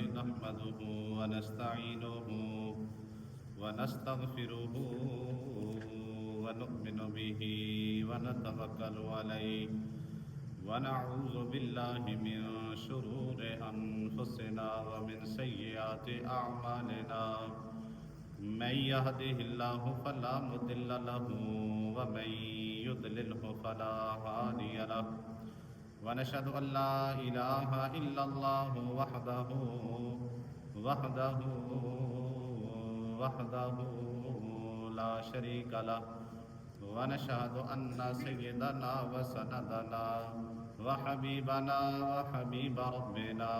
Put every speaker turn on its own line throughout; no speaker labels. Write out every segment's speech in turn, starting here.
نحمده ونستعينه ونستغفره ونؤمن به ونتوكل عليه ونعوذ بالله من شرور أنفسنا ومن سيئات أعمالنا من يهده الله فلا مضل له ومن يضلله فلا هادي له ونشهد أن لا إله إلا الله وحده لا شريك له ونشهد أن سيدنا وسندنا وحبيبنا وحبيب ربنا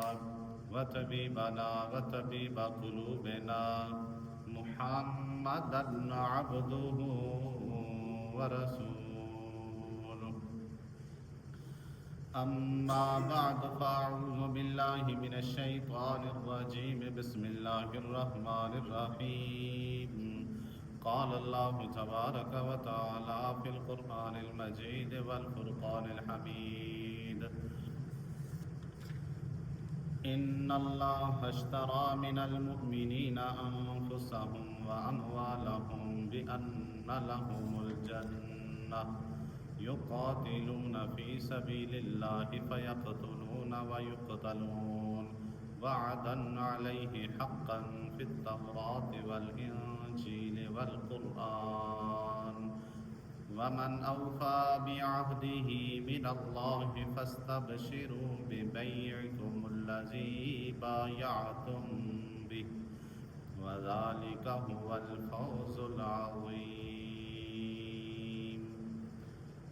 وطبيبنا وطبيب قلوبنا محمدا عبده ورسوله أما بعد فأعوذ بالله من الشيطان الرجيم بسم الله الرحمن الرحيم قال الله تبارك وتعالى في القرآن المجيد والفرقان الحميد إن الله اشترى من المؤمنين أنفسهم وأموالهم بأن لهم الجنة يقاتلون في سبيل الله فيقتلون ويقتلون وعدا عليه حقا في التوراة والإنجيل والقرآن ومن أوفى بعهده من الله فاستبشروا ببيعكم الذي بايعتم به وذلك هو الفوز العظيم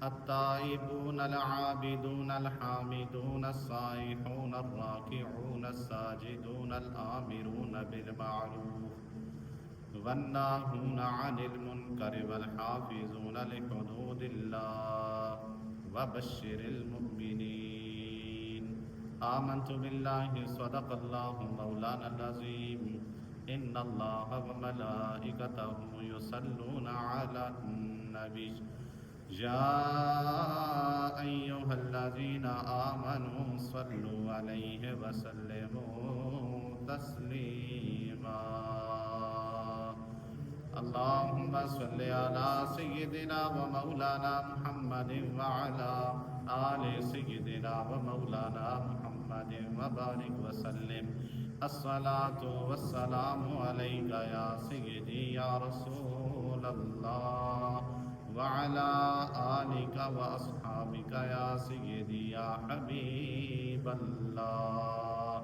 التائبون العابدون الحامدون السائحون الراكعون الساجدون الآمرون بالمعروف والناهون عن المنكر والحافظون لحدود الله وبشر المؤمنين آمنت بالله صدق الله مولانا العظيم إن الله وملائكته يصلون على النبي يا أيها الذين آمنوا صلوا عليه وسلموا تسليما اللهم صل على سيدنا ومولانا محمد وعلى آل سيدنا ومولانا محمد وبارك وسلم الصلاة والسلام عليك يا سيدي يا رسول الله وعلى آلك وأصحابك يا سيدي يا حبيب الله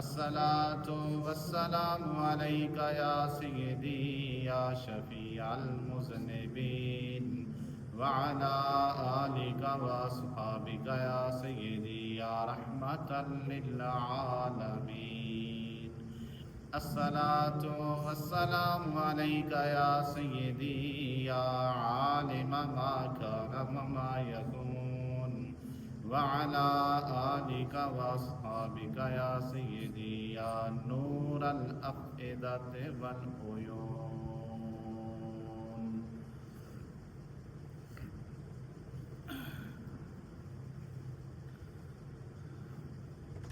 الصلاة والسلام عليك يا سيدي يا شفيع المذنبين وعلى آلك وأصحابك يا سيدي يا رحمة للعالمين الصلاة والسلام عليك يا سيدي يا عالم ما كان وما يكون وعلى آلك وأصحابك يا سيدي يا نور الأفئدة والعيون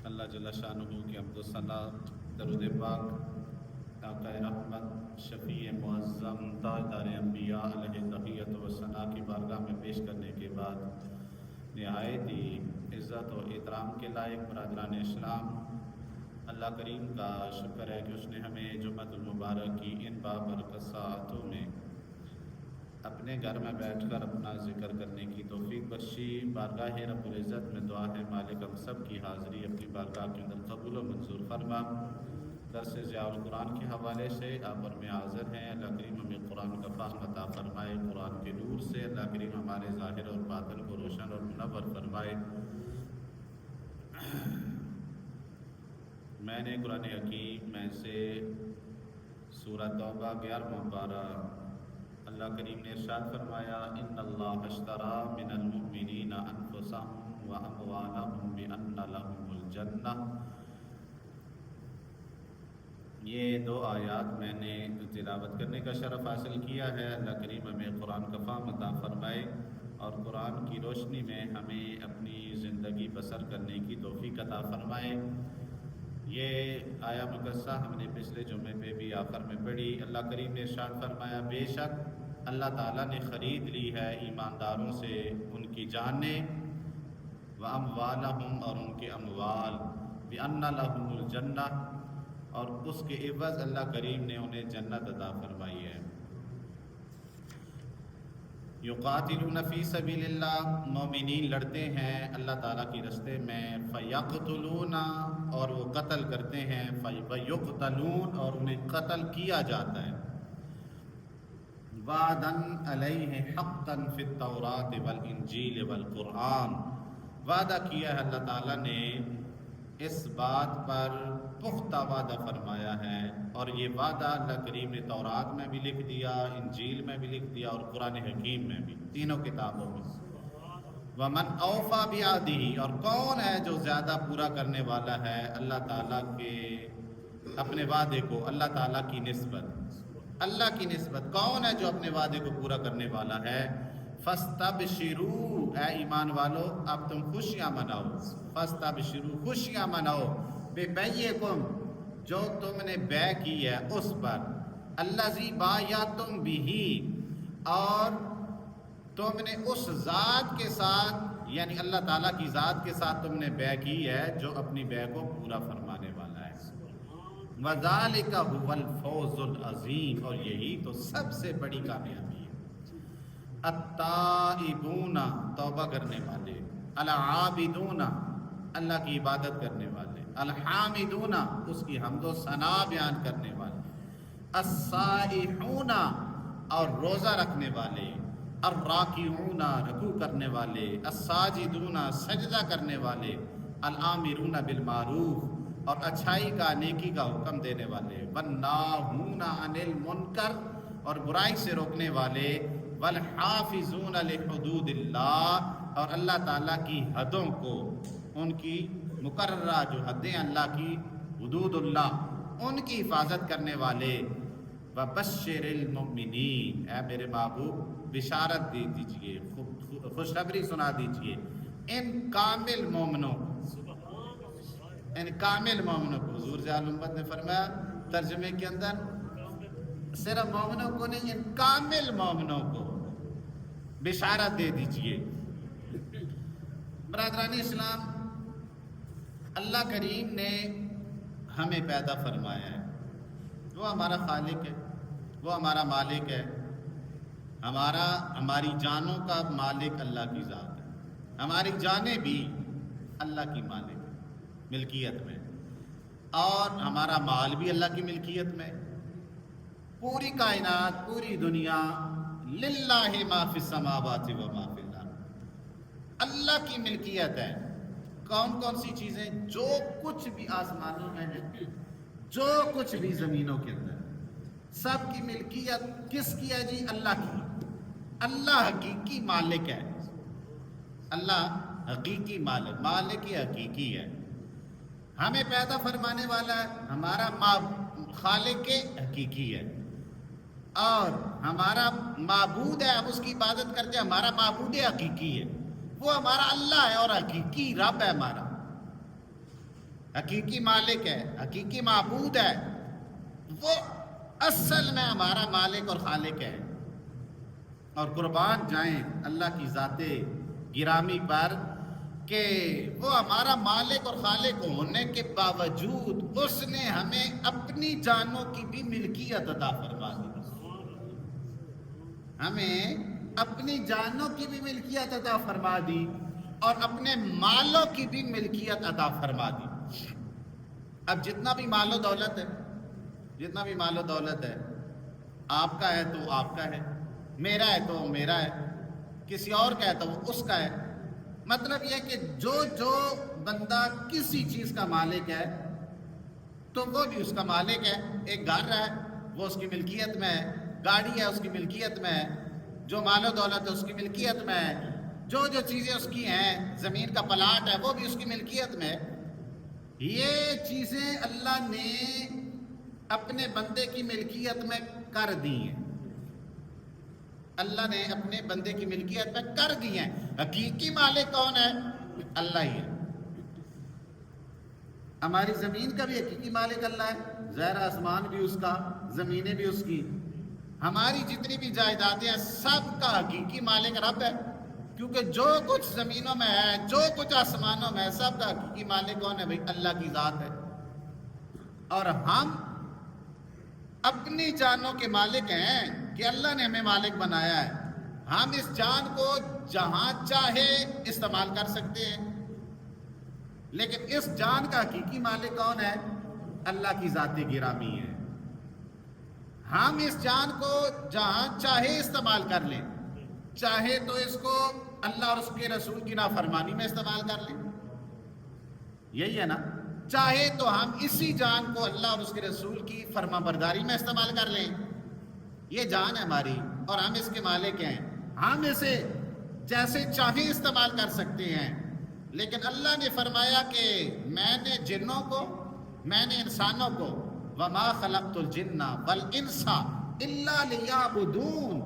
اللہ جل شانہ کی حمد و ثنا درود پاک آقا رحمت شفیع معظم تاجدار انبیاء علیہ تحیت و ثنا کی بارگاہ میں پیش کرنے کے بعد نہایت ہی عزت و احترام کے لائق برادران اسلام، اللہ کریم کا شکر ہے کہ اس نے ہمیں جمعۃ المبارک کی ان بابرکت ساعتوں میں اپنے گھر میں بیٹھ کر اپنا ذکر کرنے کی توفیق بخشی۔ بارگاہ رب العزت میں دعا ہے مالک ہم سب کی حاضری اپنی بارگاہ کے اندر قبول و منظور فرما۔ درس ضیاء القرآن کے حوالے سے آپ پر میں حاضر ہیں، اللہ کریم ہمیں قرآن کا فہم عطا فرمائے، قرآن کے نور سے اللہ کریم ہمارے ظاہر اور باطن کو روشن اور منور فرمائے۔ میں نے قرآن حکیم میں سے سورہ توبہ 11واں پارہ اللہ کریم نے ارشاد فرمایا ان اللہ اشترى من المؤمنین انفسهم واموالهم بان لهم الجنہ۔ یہ دو آیات میں نے تلاوت کرنے کا شرف حاصل کیا ہے۔ اللہ کریم ہمیں قرآن کا فہم عطا فرمائے اور قرآن کی روشنی میں ہمیں اپنی زندگی بسر کرنے کی توفیق عطا فرمائے۔ یہ آیا مقدسہ ہم نے پچھلے جمعے پہ بھی آخر میں پڑھی۔ اللہ کریم نے ارشاد فرمایا بے شک اللہ تعالیٰ نے خرید لی ہے ایمانداروں سے ان کی جانیں، وَأَمْوَالَهُمْ اور ان کے اموال، بِأَنَّ لَهُمُ الْجَنَّةَ اور اس کے عوض اللہ کریم نے انہیں جنت عطا فرمائی ہے۔ یقاتلون فی سبیل اللہ، مومنین لڑتے ہیں اللہ تعالیٰ کی راستے میں، فیقتلون اور وہ قتل کرتے ہیں، فیقتلون اور انہیں قتل کیا جاتا ہے، وعدن علیہ حقا فی التوراۃ والانجیل والقرآن، وعدہ کیا ہے اللہ تعالیٰ نے اس بات پر، پختہ وعدہ فرمایا ہے، اور یہ وعدہ اللہ کریم نے تورات میں بھی لکھ دیا، انجیل میں بھی لکھ دیا اور قرآن حکیم میں بھی، تینوں کتابوں میں۔ وَمَنْ أَوْفَى بِعَهْدِهِ اور کون ہے جو زیادہ پورا کرنے والا ہے اللہ تعالیٰ کے اپنے وعدے کو، اللہ تعالیٰ کی نسبت، اللہ کی نسبت کون ہے جو اپنے وعدے کو پورا کرنے والا ہے؟ فَاسْتَبْشِرُوا اے ایمان والو اب تم خوشیاں مناؤ، فَاسْتَبْشِرُوا خوشیاں مناؤ، بِبَيِّكُمْ جو تم نے بے کی ہے اس پر، الَّذِي بَایَعْتُمْ بِهِ اور تم نے اس ذات کے ساتھ، یعنی اللہ تعالیٰ کی ذات کے ساتھ تم نے بے کی ہے جو اپنی بے کو پورا فرمانے والا ہے۔ وَذَلِكَ هُوَ الْفَوْزُ الْعَظِيمُ اور یہی تو سب سے بڑی کامیابی ہے۔ التائبون توبہ کرنے والے، العابدون اللہ کی عبادت کرنے والے، الحامدون اس کی حمد و ثنا بیان کرنے والے، السائحون اور روزہ رکھنے والے، الراکعون رکوع کرنے والے، الساجدون سجدہ کرنے والے، الآمرون بالمعروف اور اچھائی کا نیکی کا حکم دینے والے، والناہون عن المنکر اور برائی سے روکنے والے، والحافظون لحدود اللہ اور اللہ تعالیٰ کی حدوں کو، ان کی مقررہ جو حدیں اللہ کی، حدود اللہ ان کی حفاظت کرنے والے، وبشر المؤمنین اے میرے محبوب بشارت دے دیجئے، خوشخبری سنا دیجئے ان کامل مومنوں کو، ان کامل مومنوں کو۔ حضور ذیال امت نے فرمایا ترجمے کے اندر صرف مومنوں کو نہیں، ان کامل مومنوں کو بشارت دے دیجئے۔ برادران اسلام، اللہ کریم نے ہمیں پیدا فرمایا ہے، وہ ہمارا خالق ہے، وہ ہمارا مالک ہے، ہماری جانوں کا مالک اللہ کی ذات ہے، ہماری جانیں بھی اللہ کی مالک ہے، ملکیت میں، اور ہمارا مال بھی اللہ کی ملکیت میں۔ پوری کائنات، پوری دنیا للہ ما فی السماوات و ما فی الارض، اللہ کی ملکیت ہے۔ کون کون سی چیزیں؟ جو کچھ بھی آسمانوں میں ہے، جو کچھ بھی زمینوں کے اندر، سب کی ملکیت کس کی ہے جی؟ اللہ کی۔ اللہ حقیقی مالک ہے، اللہ حقیقی مالک، مالک حقیقی ہے، ہمیں پیدا فرمانے والا ہے، ہمارا خالق حقیقی ہے، اور ہمارا معبود ہے، ہم اس کی عبادت کرتے ہیں، ہمارا معبود حقیقی ہے، وہ ہمارا اللہ ہے اور حقیقی رب ہے، ہمارا حقیقی مالک ہے، حقیقی معبود ہے، وہ اصل میں ہمارا مالک اور خالق ہے۔ اور قربان جائیں اللہ کی ذات گرامی پر کہ وہ ہمارا مالک اور خالق ہونے کے باوجود اس نے ہمیں اپنی جانوں کی بھی ملکیت عطا فرما دی، ہمیں اپنی جانوں کی بھی ملکیت عطا فرما دی اور اپنے مالوں کی بھی ملکیت عطا فرما دی۔ اب جتنا بھی مال و دولت ہے، جتنا بھی مال و دولت ہے، آپ کا ہے تو آپ کا ہے، میرا ہے تو میرا ہے، کسی اور کا ہے تو وہ اس کا ہے۔ مطلب یہ کہ جو بندہ کسی چیز کا مالک ہے تو وہ بھی اس کا مالک ہے۔ ایک گھر ہے وہ اس کی ملکیت میں ہے، گاڑی ہے اس کی ملکیت میں ہے، جو مال و دولت ہے اس کی ملکیت میں ہے، جو چیزیں اس کی ہیں، زمین کا پلاٹ ہے وہ بھی اس کی ملکیت میں ہے۔ یہ چیزیں اللہ نے اپنے بندے کی ملکیت میں کر دی ہیں، اللہ نے اپنے بندے کی ملکیت میں کر دی ہیں۔ حقیقی مالک کون ہے؟ اللہ ہی ہے۔ ہماری زمین کا بھی حقیقی مالک اللہ ہے، ظاہر آسمان بھی اس کا، زمینیں بھی اس کی، ہماری جتنی بھی جائیدادیں ہیں سب کا حقیقی مالک رب ہے، کیونکہ جو کچھ زمینوں میں ہے، جو کچھ آسمانوں میں ہے، سب کا حقیقی مالک کون ہے؟ بھائی اللہ کی ذات ہے۔ اور ہم اپنی جانوں کے مالک ہیں کہ اللہ نے ہمیں مالک بنایا ہے، ہم اس جان کو جہاں چاہے استعمال کر سکتے ہیں، لیکن اس جان کا حقیقی مالک کون ہے؟ اللہ کی ذات گرامی ہے۔ ہم اس جان کو جہاں چاہے استعمال کر لیں، چاہے تو اس کو اللہ اور اس کے رسول کی نافرمانی میں استعمال کر لیں، یہی ہے نا، چاہے تو ہم اسی جان کو اللہ اور اس کے رسول کی فرما برداری میں استعمال کر لیں، یہ جان ہے ہماری اور ہم اس کے مالک ہیں، ہم اسے جیسے چاہے استعمال کر سکتے ہیں، لیکن اللہ نے فرمایا کہ میں نے جنوں کو، میں نے انسانوں کو وَمَا خَلَقْتُ الْجِنَّ وَالْإِنسَ إِلَّا لِيَعْبُدُونَ،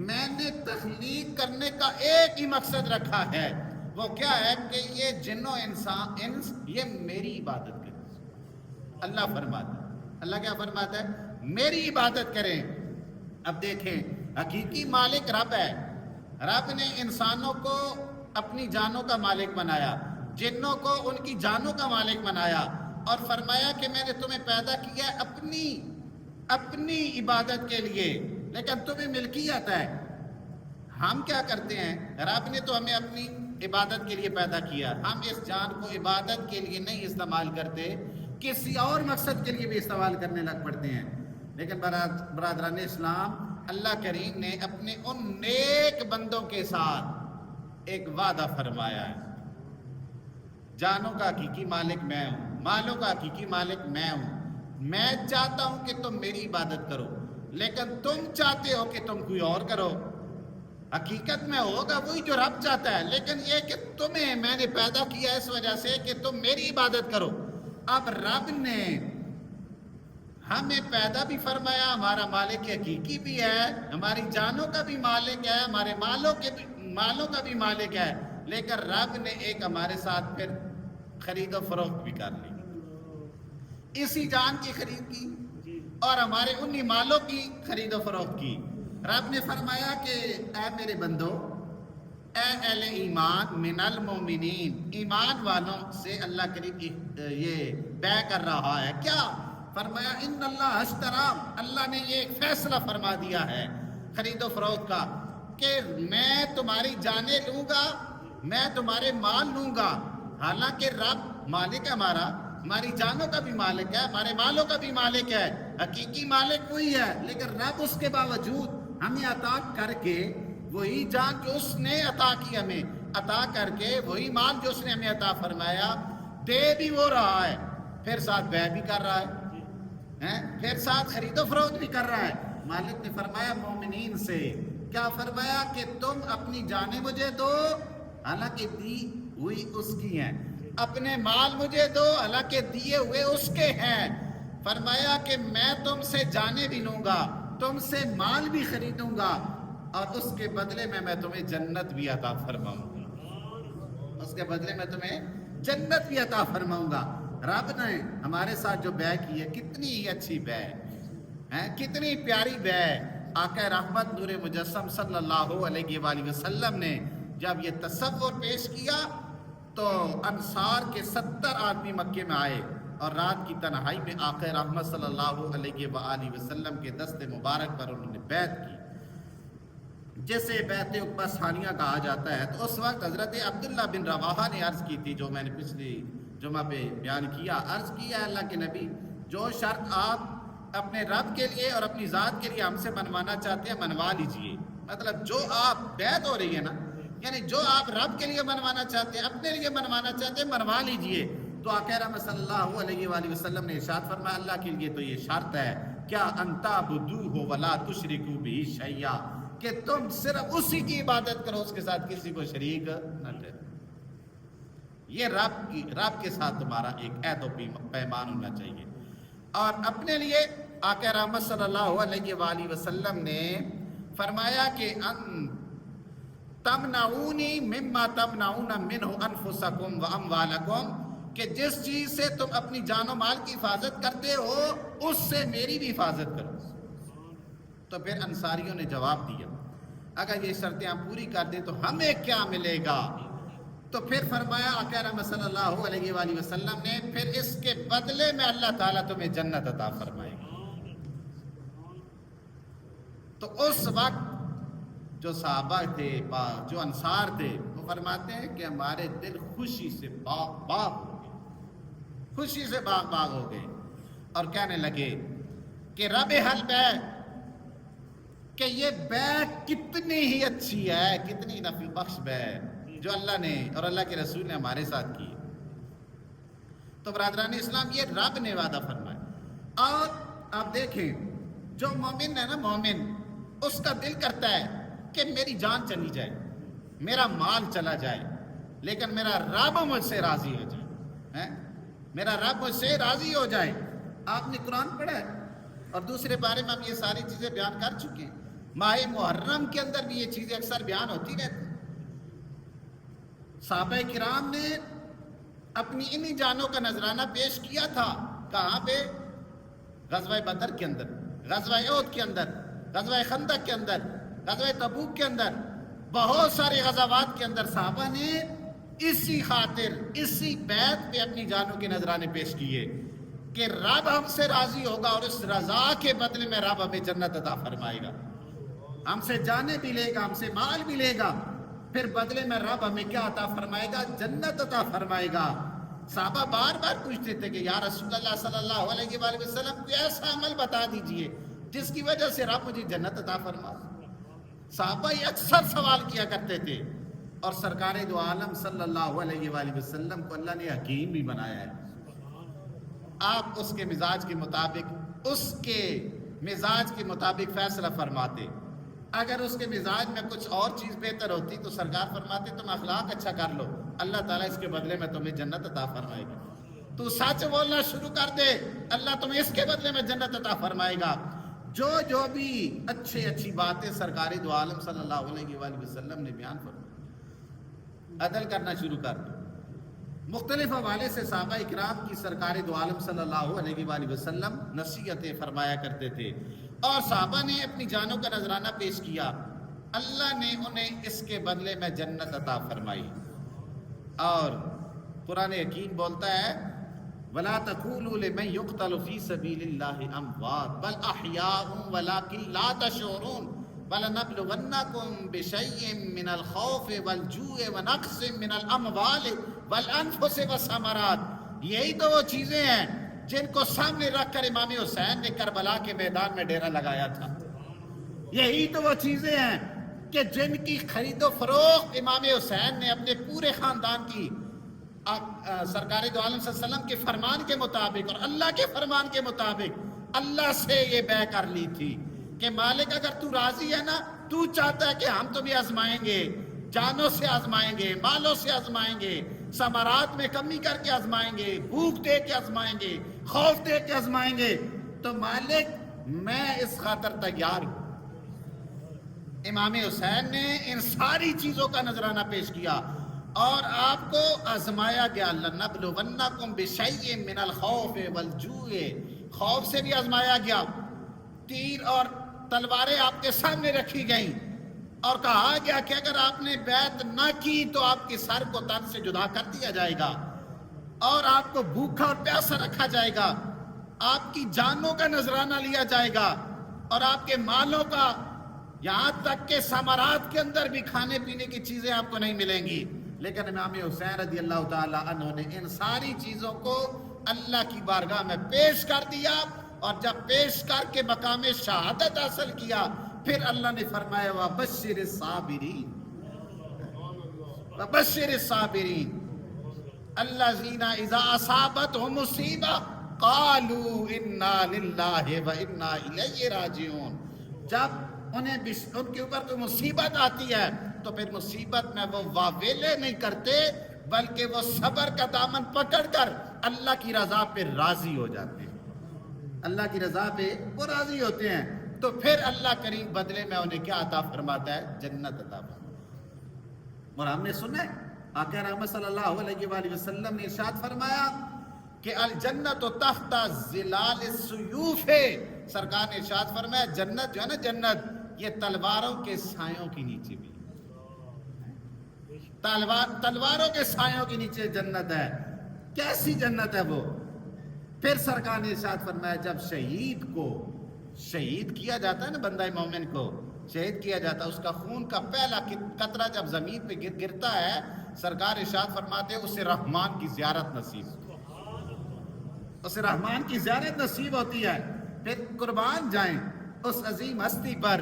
میں نے تخلیق کرنے کا ایک ہی مقصد رکھا ہے، وہ کیا ہے کہ یہ جنوں انس یہ میری عبادت کریں۔ اللہ فرماتا ہے، اللہ کیا فرماتا ہے؟ میری عبادت کریں۔ اب دیکھیں، حقیقی مالک رب ہے، رب نے انسانوں کو اپنی جانوں کا مالک بنایا، جنوں کو ان کی جانوں کا مالک بنایا، اور فرمایا کہ میں نے تمہیں پیدا کیا ہے اپنی عبادت کے لیے، لیکن تمہیں ملکیت ہے۔ ہم کیا کرتے ہیں؟ رب نے تو ہمیں اپنی عبادت کے لیے پیدا کیا، ہم اس جان کو عبادت کے لیے نہیں استعمال کرتے، کسی اور مقصد کے لیے بھی استعمال کرنے لگ پڑتے ہیں۔ لیکن برادران اسلام، اللہ کریم نے اپنے ان نیک بندوں کے ساتھ ایک وعدہ فرمایا ہے، جانوں کا حقیقی مالک میں ہوں، مالوں کا حقیقی مالک میں ہوں، میں چاہتا ہوں کہ تم میری عبادت کرو، لیکن تم چاہتے ہو کہ تم کوئی اور کرو۔ حقیقت میں ہوگا وہی جو رب چاہتا ہے، لیکن یہ کہ تمہیں میں نے پیدا کیا اس وجہ سے کہ تم میری عبادت کرو۔ اب رب نے ہمیں پیدا بھی فرمایا، ہمارا مالک حقیقی بھی ہے، ہماری جانوں کا بھی مالک ہے، ہمارے مالوں کا بھی مالک ہے، لیکن رب نے ایک ہمارے ساتھ پھر خرید و فروخت بھی کر لی، اسی جان کی خرید کی اور ہمارے انہی مالوں کی خرید و فروخت کی۔ رب نے فرمایا کہ اے میرے بندو، اے اہل ایمان، من المومنین، ایمان والوں سے اللہ کریم یہ بے کر رہا ہے، کیا فرمایا؟ ان اللہ اشترا، اللہ نے یہ ایک فیصلہ فرما دیا ہے خرید و فروخت کا کہ میں تمہاری جانیں لوں گا، میں تمہارے مال لوں گا۔ حالانکہ رب مالک ہے ہمارا، ہماری جانوں کا بھی مالک ہے، ہمارے مالوں کا بھی مالک ہے، حقیقی مالک وہی ہے، لیکن رب اس کے باوجود ہمیں عطا کر کے وہی جان جو اس نے عطا کی، ہمیں عطا کر کے وہی مال جو اس نے ہمیں عطا فرمایا دے بھی وہ رہا ہے، پھر ساتھ بے بھی کر رہا ہے، پھر ساتھ خرید و فروخت بھی کر رہا ہے۔ مالک نے فرمایا مومنین سے، کیا فرمایا؟ کہ تم اپنی جانیں مجھے دو، حالانکہ دی ہوئی اس کی ہیں، اپنے مال مجھے دو، حالانکہ دیے ہوئے اس کے ہیں۔ فرمایا کہ میں تم سے جانیں بھی لوں گا، تم سے مال بھی خریدوں گا، اور اس کے بدلے میں تمہیں جنت بھی عطا فرماؤں گا، اس کے بدلے میں تمہیں جنت بھی عطا فرماؤں گا۔ رب نے ہمارے ساتھ جو بے کی ہے، کتنی اچھی بے ہے، کتنی پیاری بے۔ آقا رحمت نور مجسم صلی اللہ علیہ وآلہ وسلم نے جب یہ تصور پیش کیا تو انصار کے 70 آدمی مکے میں آئے اور رات کی تنہائی میں آقا رحمت صلی اللہ علیہ وآلہ وسلم کے دست مبارک پر انہوں نے بیعت کی، جسے بیعت عقبہ ثانیہ کہا جاتا ہے۔ تو اس وقت حضرت عبداللہ بن رواحہ نے عرض کی تھی، جو میں نے پچھلی جمعہ پہ بیان کیا، عرض کیا اللہ کے نبی، جو شرط آپ اپنے رب کے لیے اور اپنی ذات کے لیے ہم سے منوانا چاہتے ہیں منوا لیجئے۔ مطلب جو آپ بیعت ہو رہی ہے نا، یعنی جو آپ رب کے لیے منوانا چاہتے ہیں، اپنے لیے منوانا چاہتے ہیں، منوا لیجئے۔ تو آقا رحمت صلی اللہ علیہ وآلہ وسلم نے ارشاد فرمایا، اللہ کے لیے تو یہ شرط ہے، کیا انتا بدوہ ولا تشرکو بہ شیئا، کہ تم صرف اسی کی عبادت کرو، اس کے ساتھ کسی کو شریک نہ ٹھہراؤ۔ یہ رب کے ساتھ تمہارا ایک عہد و پیمان ہونا چاہیے۔ اور اپنے لیے آقا رحمت صلی اللہ علیہ وآلہ وسلم نے فرمایا کہ تمنعونی مما تمنعون منہ انفسکم و اموالکم، کہ جس چیز سے تم اپنی جان و مال کی حفاظت کرتے ہو اس سے میری بھی حفاظت کرو۔ تو پھر انصاریوں نے جواب دیا اگر یہ شرطیں ہم پوری کر دیں تو ہمیں کیا ملے گا؟ تو پھر فرمایا آقا رحمت صلی اللہ علیہ وآلہ وسلم نے پھر اس کے بدلے میں اللہ تعالیٰ تمہیں جنت عطا فرمائے گا۔ تو اس وقت جو صحابہ تھے جو انصار تھے وہ فرماتے ہیں کہ ہمارے دل خوشی سے باغ باغ ہو گئے، خوشی سے باغ باغ ہو گئے، اور کہنے لگے کہ رب حل بے، کہ یہ بے کتنی ہی اچھی ہے، کتنی نفع بخش بے جو اللہ نے اور اللہ کے رسول نے ہمارے ساتھ کی۔ تو برادران اسلام یہ رب نے وعدہ فرمایا۔ اور آپ دیکھیں جو مومن ہے نا، مومن اس کا دل کرتا ہے کہ میری جان چلی جائے، میرا مال چلا جائے، لیکن میرا رب مجھ سے راضی ہو جائے، میرا رب مجھ سے راضی ہو جائے۔ آپ نے قرآن پڑھا ہے اور دوسرے بارے میں ہم یہ ساری چیزیں بیان کر چکے ہیں۔ ماہ محرم کے اندر بھی یہ چیزیں اکثر بیان ہوتی رہتی۔ صحابہ کرام نے اپنی انہی جانوں کا نذرانہ پیش کیا تھا، کہاں پہ؟ غزوہ بدر کے اندر، غزوہ احد کے اندر، غزوہ خندق کے اندر، غزوہ تبوک کے اندر، بہت سارے غزوات کے اندر صحابہ نے اسی خاطر اسی بیعت پہ اپنی جانوں کے نذرانے پیش کیے کہ رب ہم سے راضی ہوگا اور اس رضا کے بدلے میں رب ہمیں جنت عطا فرمائے گا، ہم سے جانیں بھی لے گا، ہم سے مال بھی لے گا، پھر بدلے میں رب ہمیں کیا عطا فرمائے گا؟ جنت عطا فرمائے گا۔ صحابہ بار بار پوچھتے تھے کہ یا رسول اللہ صلی اللہ علیہ وآلہ وسلم کوئی ایسا عمل بتا دیجئے جس کی وجہ سے رب مجھے جنت عطا فرمائے۔ صحابہ یہ اکثر سوال کیا کرتے تھے، اور سرکار دو عالم صلی اللہ علیہ وآلہ وسلم کو اللہ نے حکیم بھی بنایا ہے۔ آپ اس کے مزاج کے مطابق، اس کے مزاج کے مطابق فیصلہ فرماتے۔ اگر اس کے مزاج میں کچھ اور چیز بہتر ہوتی تو سرکار فرماتے تم اخلاق اچھا کر لو، اللہ تعالیٰ اس کے بدلے میں تمہیں جنت عطا فرمائے گا۔ تو سچ بولنا شروع کر دے، اللہ تمہیں اس کے بدلے میں جنت عطا فرمائے گا۔ جو بھی اچھی باتیں سرکار دو عالم صلی اللہ علیہ وآلہ وسلم نے بیان فرمائی، عدل کرنا شروع کر دو۔ مختلف حوالے سے صحابہ اکرام کی سرکار دو عالم صلی اللہ علیہ وآلہ وسلم نصیحتیں فرمایا کرتے تھے، اور صحابہ نے اپنی جانوں کا نذرانہ پیش کیا، اللہ نے انہیں اس کے بدلے میں جنت عطا فرمائی۔ اور قرآن حکیم بولتا ہے وَلَا تَقُولُوا لِمَنْ يُقْتَلُ فِي سَبِيلِ اللَّهِ أَمْوَاتٌ بَلْ أَحْيَاءٌ وَلَكِنْ لَا تَشْعُرُونَ وَلَنَبْلُوَنَّكُمْ بِشَيْءٍ مِّنَ الْخَوْفِ وَالْجُوعِ وَنَقْصٍ مِّنَ الْأَمْوَالِ وَالْأَنفُسِ وَالثَّمَرَاتِ۔ یہی تو وہ چیزیں ہیں جن کو سامنے رکھ کر امام حسین نے کربلا کے میدان میں ڈیرا لگایا تھا۔ یہی تو وہ چیزیں ہیں کہ جن کی خرید و فروخت امام حسین نے اپنے پورے خاندان کی سرکار دو عالم صلی اللہ علیہ وسلم کے فرمان کے مطابق اور اللہ کے فرمان کے مطابق اللہ سے یہ بے کر لی تھی کہ مالک اگر تو راضی ہے نا، تو چاہتا ہے کہ ہم تمہیں آزمائیں گے، جانوں سے آزمائیں گے، مالوں سے آزمائیں گے، ثمرات میں کمی کر کے آزمائیں گے، بھوک دے کے آزمائیں گے، خوف دے کے آزمائیں گے، تو مالک میں اس خاطر تیار ہوں۔ امام حسین نے ان ساری چیزوں کا نذرانہ پیش کیا اور آپ کو آزمایا گیا۔ لَنَبْلُوَنَّكُمْ بِشَيْءٍ مِّنَ الْخَوْفِ وَالْجُوعِ، خوف سے بھی آزمایا گیا، تیر اور تلواریں آپ کے سامنے رکھی گئیں اور کہا گیا کہ اگر آپ نے بیعت نہ کی تو آپ کے سر کو تن سے جدا کر دیا جائے گا اور آپ کو بھوکا اور پیاسا رکھا جائے گا، آپ کی جانوں کا نذرانہ لیا جائے گا اور آپ کے مالوں کا، یہاں تک کہ ثمرات کے اندر بھی کھانے پینے کی چیزیں آپ کو نہیں ملیں گی۔ لیکن امام حسین رضی اللہ تعالی عنہ نے ان ساری چیزوں کو اللہ کی بارگاہ میں پیش کر دیا، اور جب پیش کر کے مقام شہادت حاصل کیا پھر اللہ نے فرمایا وَبَشِّرِ الصَّابِرِينَ وَبَشِّرِ الصَّابِرِينَ الَّذِينَ إِذَا أَصَابَتْهُم مُّصِیبَةٌ قَالُوا إِنَّا لِلَّهِ وَإِنَّا إِلَیْهِ رَاجِعُونَ۔ جب ان کے اوپر کوئی مصیبت آتی ہے تو پھر مصیبت میں وہ واویلے نہیں کرتے بلکہ وہ صبر کا دامن پکڑ کر اللہ کی رضا پہ راضی ہو جاتے ہیں، اللہ کی رضا پہ وہ راضی ہوتے ہیں، تو پھر اللہ کریم بدلے میں انہیں کیا عطا فرماتا ہے؟ جنت عطا فرماتا ہے۔ اور ہم نے سنا ہے آقا رحمت صلی اللہ علیہ وآلہ وسلم نے ارشاد فرمایا کہ الجنت تحت ظلال السیوف ہے. سرکار نے ارشاد فرمایا جنت جو ہے نا، جنت یہ تلواروں کے سایوں کے نیچے بھی، تلواروں کے سایوں کے نیچے جنت ہے. کیسی جنت ہے وہ؟ پھر سرکار نے ارشاد فرمایا جب شہید کو شہید کیا جاتا ہے نا، بندہ مومن کو شہید کیا جاتا ہے، اس کا خون کا پہلا قطرہ جب زمین پہ گرتا ہے، سرکار ارشاد فرماتے ہیں اسے رحمان کی زیارت نصیب، اسے رحمان کی زیارت نصیب ہوتی ہے. پھر قربان جائیں اس عظیم ہستی پر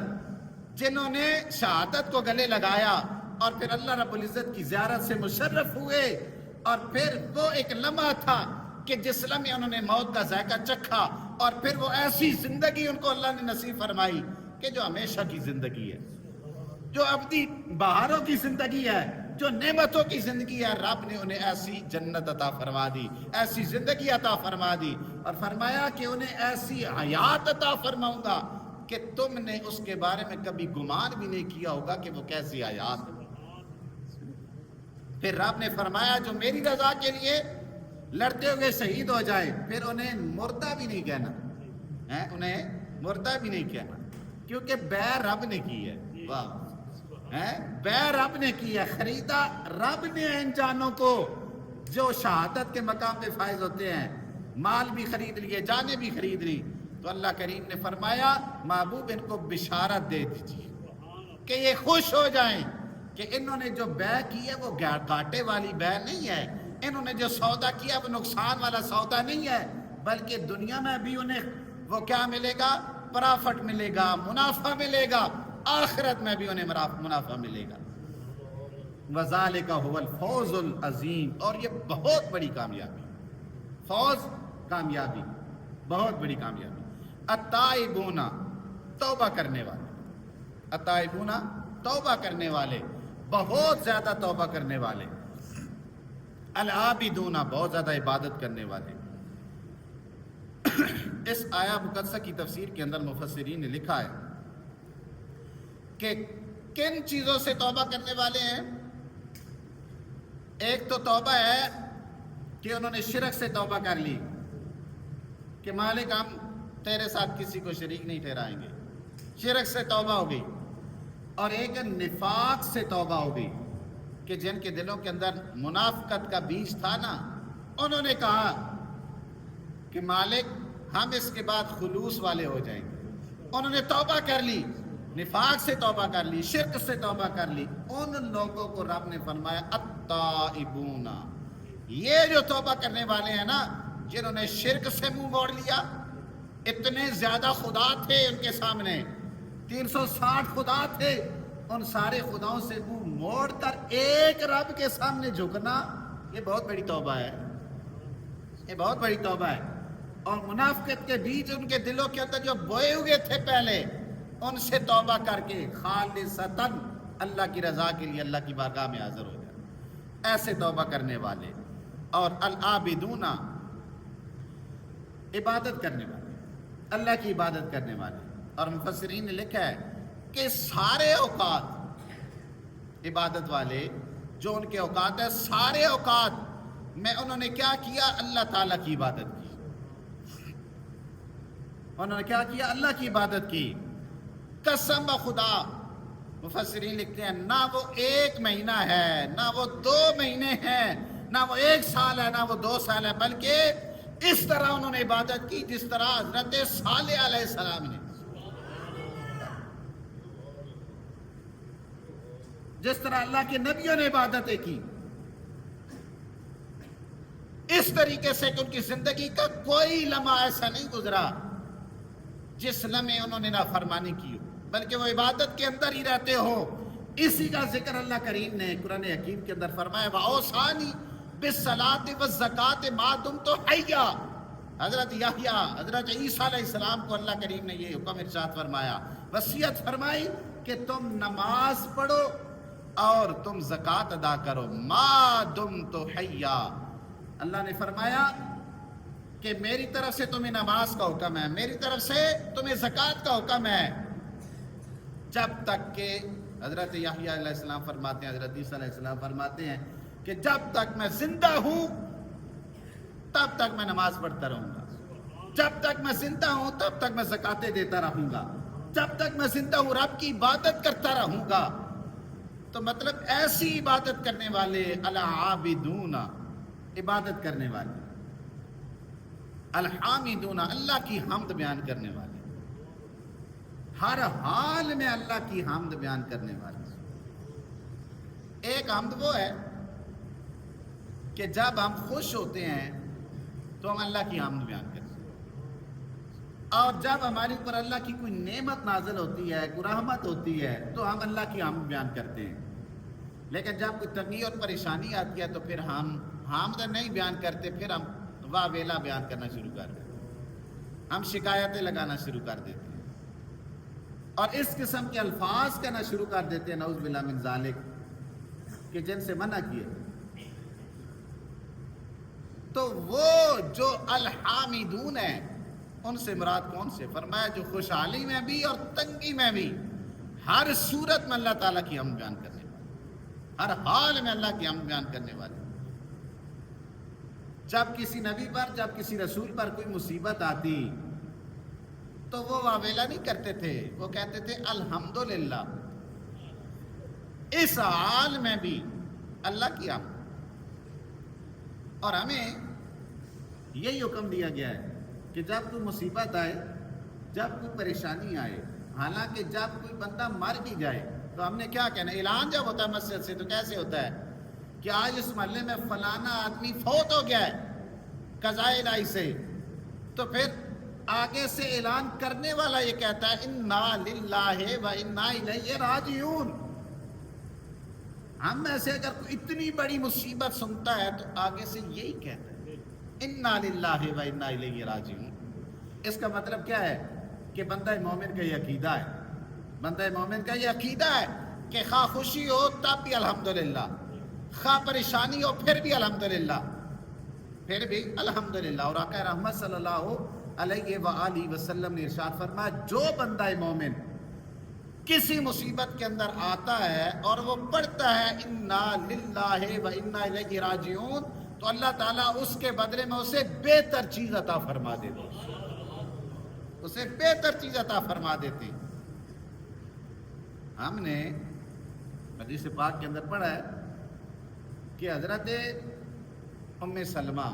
جنہوں نے شہادت کو گلے لگایا اور پھر اللہ رب العزت کی زیارت سے مشرف ہوئے. اور پھر وہ ایک لمحہ تھا کہ جس لمحے انہوں نے موت کا ذائقہ چکھا، اور پھر وہ ایسی زندگی ان کو اللہ نے نصیب فرمائی کہ جو ہمیشہ کی زندگی ہے، جو ابدی بہاروں کی زندگی ہے، جو نعمتوں کی زندگی ہے. رب نے انہیں ایسی جنت عطا فرما دی، ایسی زندگی عطا فرما دی، اور فرمایا کہ انہیں ایسی حیات عطا فرماؤں گا کہ تم نے اس کے بارے میں کبھی گمان بھی نہیں کیا ہوگا کہ وہ کیسی حیات ہے. پھر رب نے فرمایا جو میری رضا کے لیے لڑتے ہوئے شہید ہو جائے پھر انہیں مردہ بھی نہیں کہنا، انہیں مردہ بھی نہیں کہنا، کیونکہ بے رب نے کی ہے. واہ، بے رب نے کی ہے، خریدا رب نے ان جانوں کو جو شہادت کے مقام پہ فائز ہوتے ہیں. مال بھی خرید لیے، جانیں بھی خرید لی. تو اللہ کریم نے فرمایا محبوب ان کو بشارت دے دیجیے کہ یہ خوش ہو جائیں کہ انہوں نے جو بے کی ہے وہ گھاٹے والی بے نہیں ہے، انہوں نے جو سودا کیا وہ نقصان والا سودا نہیں ہے، بلکہ دنیا میں بھی انہیں وہ کیا ملے گا؟ پرافٹ ملے گا، منافع ملے گا، آخرت میں بھی انہیں منافع ملے گا. وَذَلِكَ هُوَ الْفَوْزُ الْعَظِيمُ، اور یہ بہت بڑی کامیابی، فوز کامیابی، بہت بڑی کامیابی. التائبون، توبہ کرنے والے، التائبون توبہ کرنے والے، بہت زیادہ توبہ کرنے والے. العابدون، بہت زیادہ عبادت کرنے والے. اس آیا مقدسہ کی تفسیر کے اندر مفسرین نے لکھا ہے کہ کن چیزوں سے توبہ کرنے والے ہیں. ایک تو توبہ ہے کہ انہوں نے شرک سے توبہ کر لی کہ مالک ہم تیرے ساتھ کسی کو شریک نہیں ٹھہرائیں گے، شرک سے توبہ ہو گئی. اور ایک نفاق سے توبہ ہو گئی کہ جن کے دلوں کے اندر منافقت کا بیج تھا نا، انہوں نے کہا کہ مالک ہم اس کے بعد خلوص والے ہو جائیں گے. انہوں نے توبہ کر لی، نفاق سے توبہ کر لی، شرک سے توبہ کر لی. ان لوگوں کو رب نے فرمایا التائبون، یہ جو توبہ کرنے والے ہیں نا، جنہوں نے شرک سے منہ موڑ لیا. اتنے زیادہ خدا تھے ان کے سامنے، 360 خدا تھے، ان سارے خداؤں سے منہ موڑ کر ایک رب کے سامنے جھکنا، یہ بہت بڑی توبہ ہے، یہ بہت بڑی توبہ ہے. اور منافقت کے بیج ان کے دلوں کے اندر جو بوئے ہوئے تھے پہلے، ان سے توبہ کر کے خالصتاً اللہ کی رضا کے لیے اللہ کی بارگاہ میں حاضر ہو جائے، ایسے توبہ کرنے والے. اور العابدون، عبادت کرنے والے، اللہ کی عبادت کرنے والے. اور مفسرین نے لکھا ہے کہ سارے اوقات عبادت والے جو ان کے اوقات ہیں، سارے اوقات میں انہوں نے کیا کیا؟ اللہ تعالیٰ کی عبادت کی. انہوں نے کیا کیا؟ اللہ کی عبادت کی. قسم بخدا، مفسرین لکھتے ہیں نہ وہ 1 مہینہ ہے، نہ وہ 2 مہینے ہیں، نہ وہ 1 سال ہے، نہ وہ 2 سال ہے، بلکہ اس طرح انہوں نے عبادت کی جس طرح حضرت صالح علیہ السلام نے، جس طرح اللہ کے نبیوں نے عبادتیں کی. اس طریقے سے کہ ان کی زندگی کا کوئی لمحہ ایسا نہیں گزرا جس لمحے انہوں نے نافرمانی کی ہو، بلکہ وہ عبادت کے اندر ہی رہتے ہو. اسی کا ذکر اللہ کریم نے قرآن حکیم کے اندر فرمایا وَأَوْصَانِي بِالصَّلَاةِ وَالزَّكَاةِ مَا دُمْتُ حَيًّا. حضرت یحییٰ، حضرت عیسیٰ علیہ السلام کو اللہ کریم نے یہ حکم ارشاد فرمایا، وصیت فرمائی کہ تم نماز پڑھو اور تم زکوٰۃ ادا کرو ما دمت حیا. اللہ نے فرمایا کہ میری طرف سے تمہیں نماز کا حکم ہے، میری طرف سے تمہیں زکوٰۃ کا حکم ہے، جب تک کہ حضرت یحییٰ علیہ السلام فرماتے ہیں، حضرت عیسیٰ علیہ السلام فرماتے ہیں کہ جب تک میں زندہ ہوں تب تک میں نماز پڑھتا رہوں گا، جب تک میں زندہ ہوں تب تک میں زکاتیں دیتا رہوں گا، جب تک میں زندہ ہوں رب کی عبادت کرتا رہوں گا۔ تو مطلب ایسی عبادت کرنے والے، العابدون عبادت کرنے والے، الحامدون اللہ کی حمد بیان کرنے والے، ہر حال میں اللہ کی حمد بیان کرنے والے۔ ایک حمد وہ ہے کہ جب ہم خوش ہوتے ہیں تو ہم اللہ کی حمد بیان کرتے ہیں، اور جب ہمارے اوپر اللہ کی کوئی نعمت نازل ہوتی ہے، کوئی رحمت ہوتی ہے، تو ہم اللہ کی حمد بیان کرتے ہیں۔ لیکن جب کوئی تنگی اور پریشانی آتی ہے تو پھر ہم حمد نہیں بیان کرتے، پھر ہم واہ ویلا بیان کرنا شروع کر دیتے ہیں، ہم شکایتیں لگانا شروع کر دیتے ہیں، اور اس قسم کے الفاظ کہنا شروع کر دیتے ہیں، نعوذ باللہ من ذالک، کہ جن سے منع کیے۔ تو وہ جو الحامدون ہیں ان سے مراد کون سے؟ فرمایا جو خوشحالی میں بھی اور تنگی میں بھی ہر صورت میں اللہ تعالیٰ کی حمد بیان کرنے والے، ہر حال میں اللہ کی حمد بیان کرنے والے۔ جب کسی نبی پر، جب کسی رسول پر کوئی مصیبت آتی تو وہ واویلا نہیں کرتے تھے، وہ کہتے تھے الحمدللہ، اس حال میں بھی اللہ کی حمد۔ اور ہمیں یہی حکم دیا گیا ہے کہ جب کوئی مصیبت آئے، جب کوئی پریشانی آئے، حالانکہ جب کوئی بندہ مر بھی جائے تو ہم نے کیا کہنا؟ اعلان جب ہوتا ہے مسجد سے تو کیسے ہوتا ہے کہ آج اس محلے میں فلانا آدمی فوت ہو گیا ہے قضائے الہی سے، تو پھر آگے سے اعلان کرنے والا یہ کہتا ہے انا للہ و انا الیہ راجعون۔ ہم میں سے اگر کوئی اتنی بڑی مصیبت سنتا ہے تو آگے سے یہی کہتا ہے انا للہ و انا الیہ راجعون۔ اس کا مطلب کیا ہے کہ بندہ مومن کا یہ عقیدہ ہے، بندہ مومن کا یہ عقیدہ ہے کہ خواہ خوشی ہو تب بھی الحمدللہ، خواہ پریشانی ہو پھر بھی الحمدللہ، پھر بھی الحمدللہ۔ اور آقا رحمت صلی اللہ علیہ وآلہ وسلم نے ارشاد فرمایا جو بندہ مومن کسی مصیبت کے اندر آتا ہے اور وہ پڑھتا ہے انا للہ و انا الیہ راجعون، تو اللہ تعالیٰ اس کے بدلے میں اسے بہتر چیز عطا فرما دیتے، اسے بہتر چیز عطا فرما دیتے۔ ہم نے حدیث پاک کے اندر پڑھا ہے کہ حضرت ام سلمہ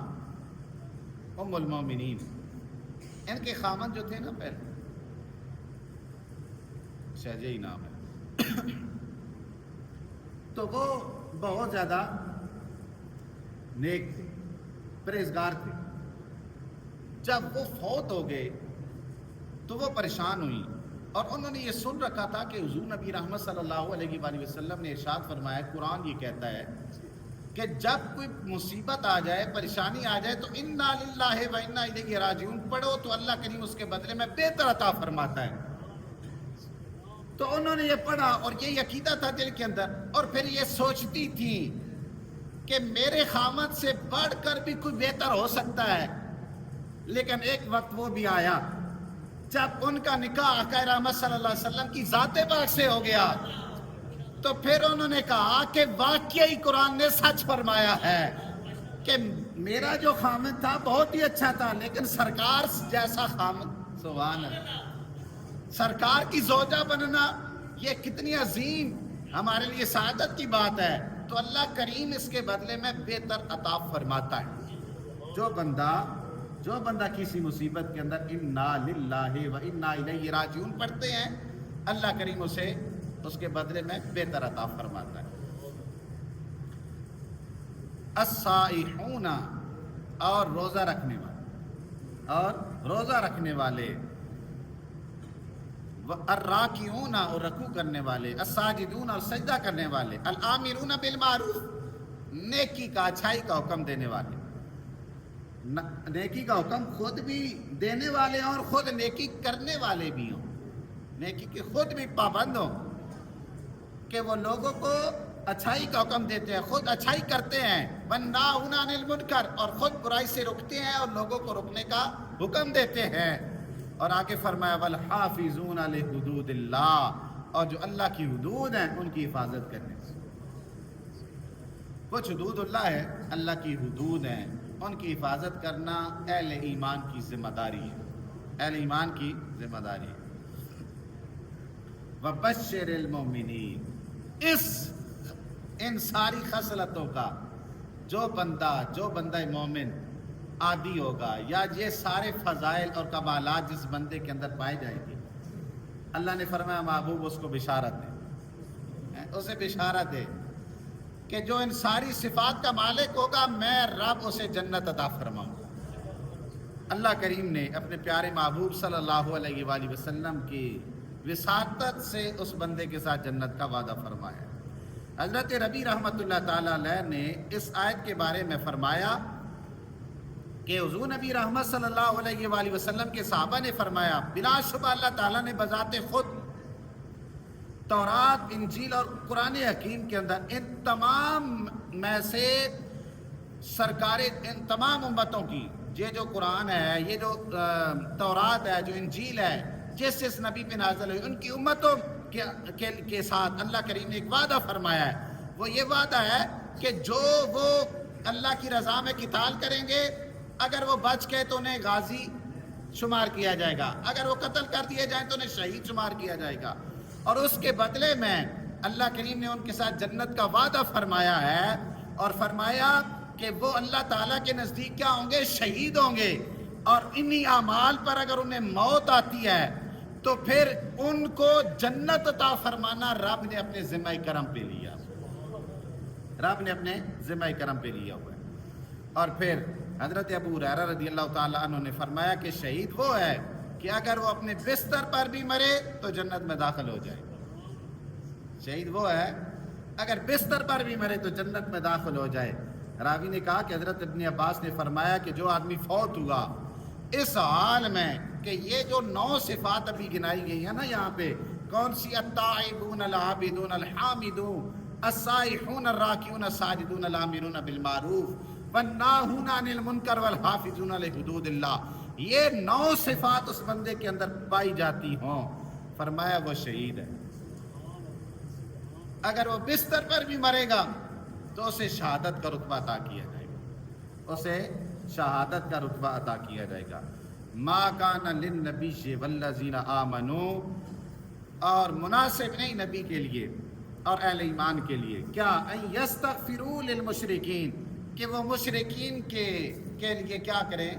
ام المومنین، ان کے خامن جو تھے نا، پہلے شہجہ ہی نام ہے، تو وہ بہت زیادہ نیک تھے، پرہیزگار تھے۔ جب وہ فوت ہو گئے تو وہ پریشان ہوئی، اور انہوں نے یہ سن رکھا تھا کہ حضور نبی رحمت صلی اللہ علیہ وآلہ وسلم نے ارشاد فرمایا، قرآن یہ کہتا ہے کہ جب کوئی مصیبت آ جائے، پریشانی آ جائے تو انا للہ و انا الیہ راجعون پڑھو تو اللہ کریم اس کے بدلے میں بہتر عطا فرماتا ہے۔ تو انہوں نے یہ پڑھا اور یہ عقیدہ تھا دل کے اندر، اور پھر یہ سوچتی تھی کہ میرے خامد سے بڑھ کر بھی کوئی بہتر ہو سکتا ہے۔ لیکن ایک وقت وہ بھی آیا جب ان کا نکاح آقا رحمت صلی اللہ علیہ وسلم کی ذات پاک سے ہو گیا، تو پھر انہوں نے کہا کہ واقعی قرآن نے سچ فرمایا ہے کہ میرا جو خامد تھا بہت ہی اچھا تھا، لیکن سرکار جیسا خامد، سبحان اللہ، سرکار کی زوجہ بننا یہ کتنی عظیم ہمارے لیے سعادت کی بات ہے۔ تو اللہ کریم اس کے بدلے میں بہتر عطا فرماتا ہے۔ جو بندہ کسی مصیبت کے اندر انا للہ و انا الیہ راجعون پڑھتے ہیں، اللہ کریم اسے اس کے بدلے میں بہتر عطا فرماتا ہے۔ الصائحون، اور روزہ رکھنے والے، الراکعون، اور رکوع کرنے والے، الساجدون، اور سجدہ کرنے والے، الآمرون بالمعروف، نیکی کا، اچھائی کا حکم دینے والے، نیکی کا حکم خود بھی دینے والے ہوں اور خود نیکی کرنے والے بھی ہوں، نیکی کے خود بھی پابند ہوں کہ وہ لوگوں کو اچھائی کا حکم دیتے ہیں، خود اچھائی کرتے ہیں، وَالنَّاهُونَ عَنِ الْمُنْكَرِ، اور خود برائی سے رکتے ہیں اور لوگوں کو رکنے کا حکم دیتے ہیں۔ اور آگے فرمایا وَالْحَافِظُونَ لِحُدُودِ اللَّهِ، اور جو اللہ کی حدود ہیں ان کی حفاظت کرنے سے۔ کچھ حدود اللہ ہے، اللہ کی حدود ہیں، ان کی حفاظت کرنا اہل ایمان کی ذمہ داری ہے، اہل ایمان کی ذمہ داری ہے۔ وَبَشِّرِ الْمُؤْمِنِينَ، ان ساری خصلتوں کا جو بندہ مومن عادی ہوگا، یا یہ سارے فضائل اور کمالات جس بندے کے اندر پائے جائیں گے، اللہ نے فرمایا محبوب اس کو بشارت دے، اسے بشارت دے کہ جو ان ساری صفات کا مالک ہوگا، میں رب اسے جنت عطا فرماؤں گا۔ اللہ کریم نے اپنے پیارے محبوب صلی اللہ علیہ وآلہ وسلم کی وساطت سے اس بندے کے ساتھ جنت کا وعدہ فرمایا۔ حضرت ربی رحمۃ اللہ تعالیٰ علیہ نے اس آیت کے بارے میں فرمایا کہ حضور نبی رحمت صلی اللہ علیہ وآلہ وسلم کے صحابہ نے فرمایا، بلا شبہ اللہ تعالیٰ نے بذات خود تورات، انجیل اور قرآن حکیم کے اندر ان تمام میں سے سرکار ان تمام امتوں کی، یہ جو قرآن ہے، یہ جو تورات ہے، جو انجیل ہے، جس نبی پہ نازل ہوئی، ان کی امتوں کے ساتھ اللہ کریم نے ایک وعدہ فرمایا ہے۔ وہ یہ وعدہ ہے کہ جو وہ اللہ کی رضا میں قتال کریں گے، اگر وہ بچ گئے تو انہیں غازی شمار کیا جائے گا، اگر وہ قتل کر دیے جائیں تو انہیں شہید شمار کیا جائے گا، اور اس کے بدلے میں اللہ کریم نے ان کے ساتھ جنت کا وعدہ فرمایا ہے، اور فرمایا کہ وہ اللہ تعالیٰ کے نزدیک کیا ہوں گے؟ شہید ہوں گے، اور انہی اعمال پر اگر انہیں موت آتی ہے تو پھر ان کو جنت عطا فرمانا رب نے اپنے ذمہ کرم پہ لیا، رب نے اپنے ذمہ کرم پہ لیا ہوا ہے۔ اور پھر حضرت ابو ہریرہ رضی اللہ تعالیٰ عنہ نے فرمایا کہ شہید وہ ہے کہ اگر وہ اپنے بستر پر بھی مرے تو جنت میں داخل ہو جائے۔ شہید وہ ہے اگر بستر پر بھی مرے تو جنت میں داخل ہو جائے۔ راوی نے کہا کہ حضرت ابن عباس نے فرمایا کہ جو آدمی فوت ہوا اس حال میں کہ یہ جو 9 صفات ابھی گنائی گئی ہیں نا یہاں پہ، کون سی؟ التائبون العابدون الحامدون السائحون الراکعون الساجدون الامرون بالمعروف والناہون عن المنکر والحافظون لحدود اللہ، یہ 9 صفات اس بندے کے اندر پائی جاتی ہوں، فرمایا وہ شہید ہے۔ اگر وہ بستر پر بھی مرے گا تو اسے شہادت کا رتبہ عطا کیا جائے گا، اسے شہادت کا رتبہ عطا کیا جائے گا۔ ما کان للنبی والذین آمنوا، اور مناسب نہیں نبی کے لیے اور اہل ایمان کے لیے کیا؟ ان یستغفروا للمشرکین، کہ وہ مشرکین کے لیے کیا کریں؟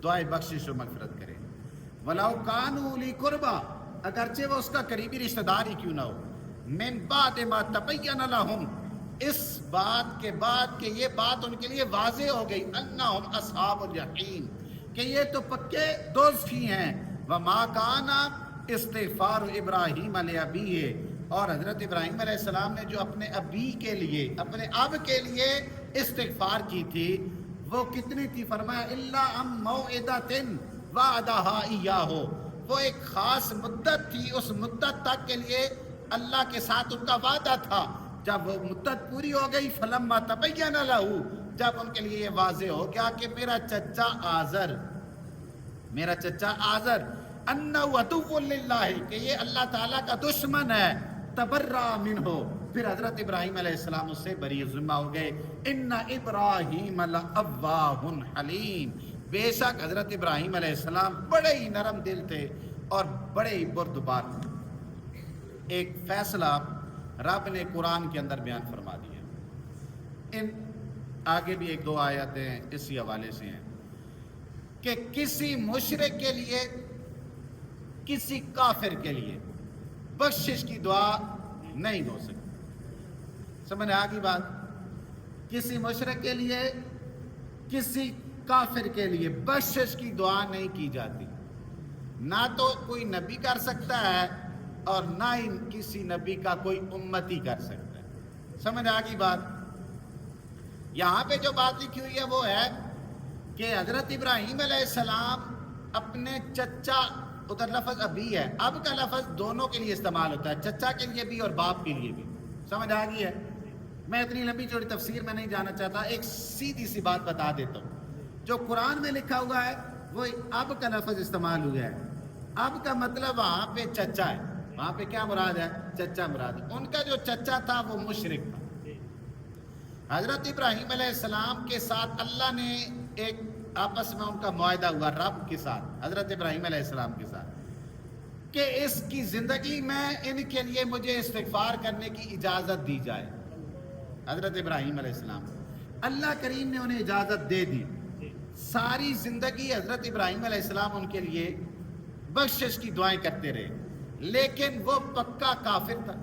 دعائے بخشش و مغفرت کریں۔ ولو کانوا اولی قربا، اگرچہ وہ اس کا قریبی رشتہ دار ہی کیوں نہ ہو۔ من بعد ما تبین لہم، اس بات کے بعد کہ یہ بات ان کے لیے واضح ہو گئی، انہم اصحاب الجحیم، کہ یہ تو پکے دوزخ ہی ہیں۔ وما کان استغفار ابراہیم لابیہ، اور حضرت ابراہیم علیہ السلام نے جو اپنے ابی کے لیے، اپنے اب کے لیے استغفار کی تھی، وہ کتنی تھی؟ فرمایا الا ام موعدۃ وعدھا ایاہ، وہ ایک خاص مدت تھی، اس مدت تک کے لیے اللہ کے ساتھ ان کا وعدہ تھا۔ جب وہ مدت پوری ہو گئی، فلما تبین لہ، جب ان کے لیے یہ واضح ہو گیا کہ میرا چچا آزر انہ عدو للہ، کہ یہ اللہ تعالیٰ کا دشمن ہے، تبرأ منہ، پھر حضرت ابراہیم علیہ السلام اس سے بری ذمہ ہو گئے۔ ان ابراہیم لأواہ حلیم، بے شک حضرت ابراہیم علیہ السلام بڑے ہی نرم دل تھے اور بڑے ہی بردبار تھے۔ ایک فیصلہ رب نے قرآن کے اندر بیان فرما دیا، ان آگے بھی 1-2 آیتیں اسی حوالے سے ہیں کہ کسی مشرک کے لیے، کسی کافر کے لیے بخشش کی دعا نہیں ہو سکتی۔ سمجھ آ گئی بات؟ کسی مشرک کے لیے، کسی کافر کے لیے بخشش کی دعا نہیں کی جاتی، نہ تو کوئی نبی کر سکتا ہے اور نہ ہی کسی نبی کا کوئی امتی کر سکتا ہے۔ سمجھ آ گئی بات؟ یہاں پہ جو بات لکھی ہوئی ہے وہ ہے کہ حضرت ابراہیم علیہ السلام اپنے چچا، ادھر لفظ ابھی ہے، اب کا لفظ دونوں کے لیے استعمال ہوتا ہے، چچا کے لیے بھی اور باپ کے لیے بھی۔ سمجھ آ گئی ہے؟ میں اتنی لمبی چوڑی تفسیر میں نہیں جانا چاہتا، ایک سیدھی سی بات بتا دیتا ہوں۔ جو قرآن میں لکھا ہوا ہے وہ اب کا لفظ استعمال ہوا ہے، اب کا مطلب وہاں پہ چچا ہے، وہاں پہ کیا مراد ہے؟ چچا مراد ہے۔ ان کا جو چچا تھا وہ مشرک تھا،
حضرت ابراہیم علیہ السلام کے ساتھ اللہ نے ایک آپس میں ان کا معاہدہ ہوا رب کے ساتھ، حضرت ابراہیم علیہ السلام کے ساتھ، کہ اس کی زندگی میں ان کے لیے مجھے استغفار کرنے کی اجازت دی جائے۔ حضرت ابراہیم علیہ السلام، اللہ کریم نے انہیں اجازت دے دی۔ ساری زندگی حضرت ابراہیم علیہ السلام ان کے لیے بخشش کی دعائیں کرتے رہے، لیکن وہ پکا کافر تھا،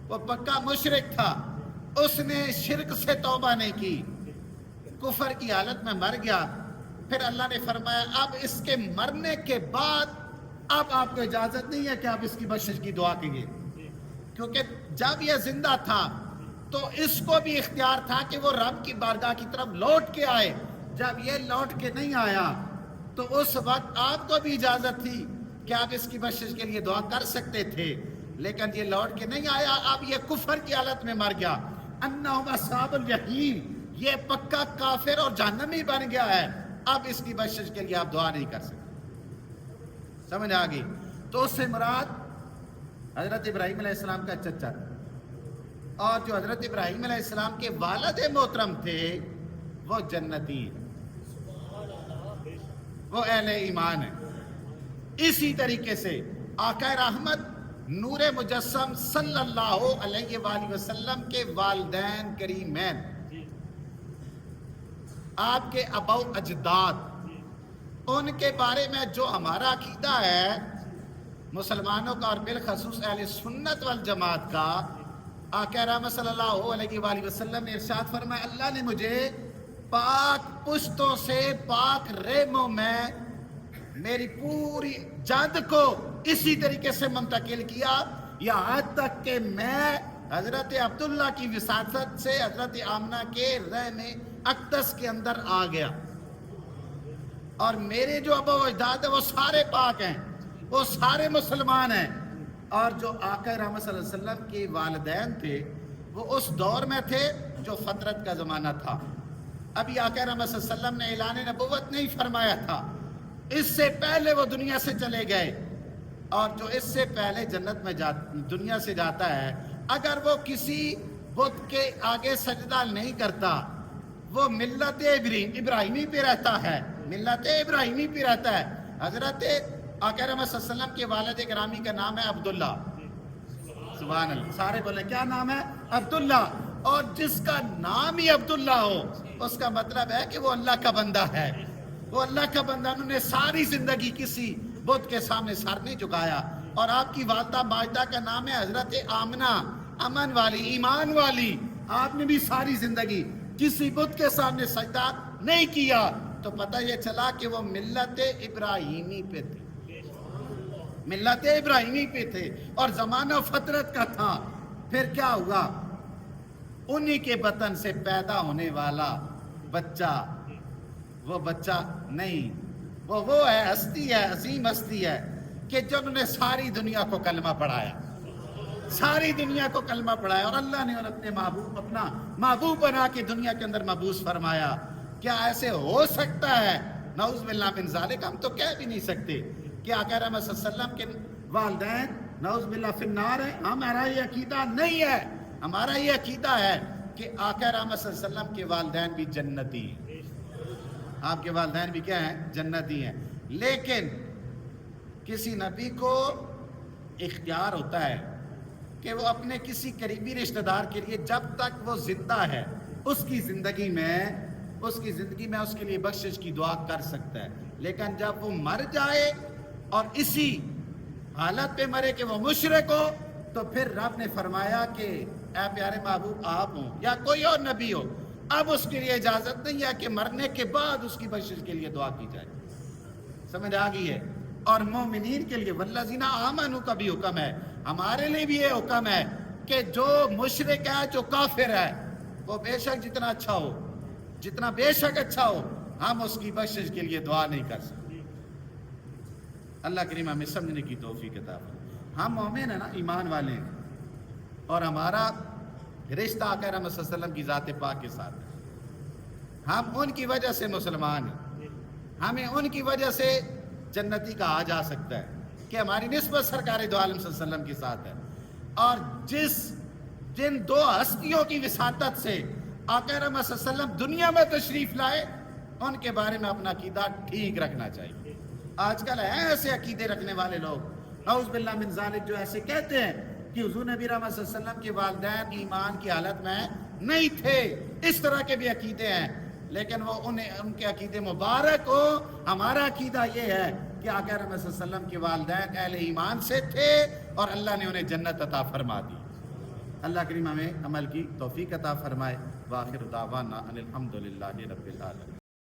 وہ پکا مشرک تھا، اس نے شرک سے توبہ نہیں کی، کفر کی حالت میں مر گیا۔ پھر اللہ نے فرمایا اب اس کے مرنے کے بعد اب آپ کو اجازت نہیں ہے کہ آپ اس کی بخشش کی دعا کیجیے، کیونکہ جب یہ زندہ تھا تو اس کو بھی اختیار تھا کہ وہ رب کی بارگاہ کی طرف لوٹ کے آئے۔ جب یہ لوٹ کے نہیں آیا تو اس وقت آپ کو بھی اجازت تھی کہ آپ اس کی بخشش کے لیے دعا کر سکتے تھے، لیکن یہ لوٹ کے نہیں آیا، اب یہ کفر کی حالت میں مر گیا۔ انہم اصحاب الجحیم، یہ پکا کافر اور جہنمی بن گیا ہے، اب اس کی بخشش کے لیے آپ دعا نہیں کر سکتے۔ سمجھ آ گئی؟ تو اس سے مراد حضرت ابراہیم علیہ السلام کا چچا تھا، اور جو حضرت ابراہیم علیہ السلام کے والد محترم تھے وہ جنتی ہیں، وہ اہل ایمان ہیں۔ اسی طریقے سے آقا رحمت نور مجسم صلی اللہ علیہ وآلہ وسلم کے والدین کریمین، آپ کے اباؤ اجداد، ان کے بارے میں جو ہمارا عقیدہ ہے مسلمانوں کا اور بالخصوص اہل سنت والجماعت کا، آقا رحمت صلی اللہ علیہ وآلہ وسلم نے ارشاد فرمایا اللہ نے مجھے پاک پشتوں سے پاک ریموں میں میری پوری جد کو اسی طریقے سے منتقل کیا، یہاں تک کہ میں حضرت عبداللہ کی وساطت سے حضرت آمنہ کے رحم اقدس کے اندر آ گیا، اور میرے جو ابا و اجداد ہیں وہ سارے پاک ہیں، وہ سارے مسلمان ہیں۔ اور جو آقا رحمت صلی اللہ علیہ وسلم کے والدین تھے وہ اس دور میں تھے جو فطرت کا زمانہ تھا، ابھی آقا رحمت صلی اللہ علیہ وسلم نے اعلان نبوت نہیں فرمایا تھا، اس سے پہلے وہ دنیا سے چلے گئے۔ اور جو اس سے پہلے جنت میں دنیا سے جاتا ہے، اگر وہ کسی بت کے آگے سجدہ نہیں کرتا، وہ ملت ابراہیمی پہ رہتا ہے، ملت ابراہیمی پہ رہتا ہے۔ حضرت آقا رحمت صلی اللہ علیہ وسلم کے والد گرامی کا نام ہے عبداللہ، سبحان اللہ، سارے بولے کیا نام ہے؟ عبداللہ۔ اور جس کا نام ہی عبداللہ ہو اس کا مطلب ہے کہ وہ اللہ کا بندہ ہے، وہ اللہ کا بندہ۔ انہوں نے ساری زندگی کسی بت کے سامنے سر نہیں جھکایا۔ اور آپ کی والدہ ماجدہ کا نام ہے حضرت آمنہ، امن والی، ایمان والی۔ آپ نے بھی ساری زندگی کسی بت کے سامنے سجدہ نہیں کیا، تو پتہ یہ چلا کہ وہ ملت ابراہیمی پہ تھے، ملت ابراہیمی پہ تھے، اور زمانہ فطرت کا تھا۔ پھر کیا ہوا؟ انہی کے بطن سے پیدا ہونے والا بچہ، وہ بچہ نہیں، وہ ہے، ہستی ہے، عظیم ہستی ہے کہ جنہوں نے ساری دنیا کو کلمہ پڑھایا، ساری دنیا کو کلمہ پڑھایا، اور اللہ نے اپنے محبوب، اپنا محبوب بنا کے دنیا کے اندر مبعوث فرمایا۔ کیا ایسے ہو سکتا ہے؟ نعوذ باللہ من ذالک، ہم تو کہہ بھی نہیں سکتے کہ آقا رحمت صلی اللہ علیہ وسلم کے والدین نعوذ باللہ فی النار ہے۔ ہمارا یہ عقیدہ نہیں ہے، ہمارا یہ عقیدہ ہے کہ آقا رحمت صلی اللہ علیہ وسلم کے والدین بھی جنتی ہیں، آپ کے والدین بھی کیا ہیں؟ جنتی ہیں۔ لیکن کسی نبی کو اختیار ہوتا ہے کہ وہ اپنے کسی قریبی رشتہ دار کے لیے جب تک وہ زندہ ہے اس کی زندگی میں اس کے لیے بخشش کی دعا کر سکتا ہے، لیکن جب وہ مر جائے اور اسی حالت پہ مرے کہ وہ مشرک ہو، تو پھر رب نے فرمایا کہ اے پیارے محبوب آپ ہوں یا کوئی اور نبی ہو، اب اس کے لیے اجازت نہیں ہے کہ مرنے کے بعد اس کی بخشش کے لیے دعا کی جائے۔ سمجھ آ گئی ہے؟ اور مومنین کے لیے والذین آمنوا کا بھی حکم ہے، ہمارے لیے بھی یہ حکم ہے کہ جو مشرک ہے، جو کافر ہے، وہ بے شک جتنا اچھا ہو، جتنا بے شک اچھا ہو، ہم اس کی بخشش کے لیے دعا نہیں کر سکتے۔ اللہ کریم ہمیں سمجھنے کی توفیق عطا فرمائے۔ ہم مومن ہیں نا، ایمان والے ہیں، اور ہمارا رشتہ آقا رحمت صلی اللہ علیہ وسلم کی ذات پاک کے ساتھ ہے، ہم ان کی وجہ سے مسلمان ہیں، ہمیں ان کی وجہ سے جنتی کہا جا سکتا ہے کہ ہماری نسبت سرکار دو عالم صلی اللہ علیہ وسلم کے ساتھ ہے۔ اور جن دو ہستیوں کی وساطت سے آقا رحمت صلی اللہ علیہ وسلم دنیا میں تشریف لائے، ان کے بارے میں اپنا عقیدہ ٹھیک رکھنا چاہیے۔ آج کل ہیں ایسے عقیدے رکھنے والے لوگ، نعوذ باللہ من ذالک، جو ایسے کہتے ہیں کہ حضور نبی رحمت صلی اللہ علیہ وسلم کے والدین ایمان کی حالت میں نہیں تھے، اس طرح کے بھی عقیدے ہیں، لیکن وہ ان کے عقیدے مبارک ہو۔ ہمارا عقیدہ یہ ہے کہ آقا رحمت صلی اللہ علیہ وسلم کے والدین اہل ایمان سے تھے اور اللہ نے انہیں جنت عطا فرما دی۔ اللہ کریم ہمیں عمل کی توفیق عطا فرمائے۔ وآخر دعوانا ان الحمد للہ رب العالمین۔